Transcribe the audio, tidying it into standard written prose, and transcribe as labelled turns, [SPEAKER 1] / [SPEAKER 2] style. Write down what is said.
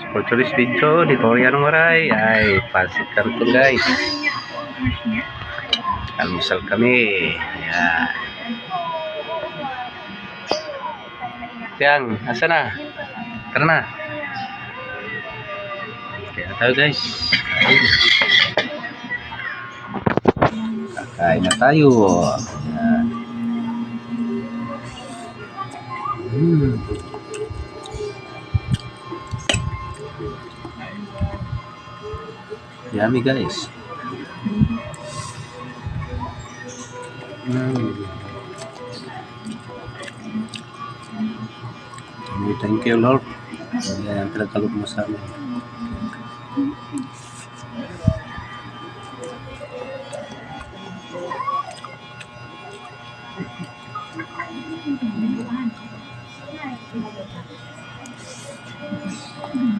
[SPEAKER 1] For today's video, di ko yan waray ay pasit karton guys. Almusal kami. Ayan. Tiang, asa na? Tara na. Kaya tayo guys. Kakain na tayo. Ayan. Yummy guys. Thank you Lord. Yan ang pinagkalog mo sa amin.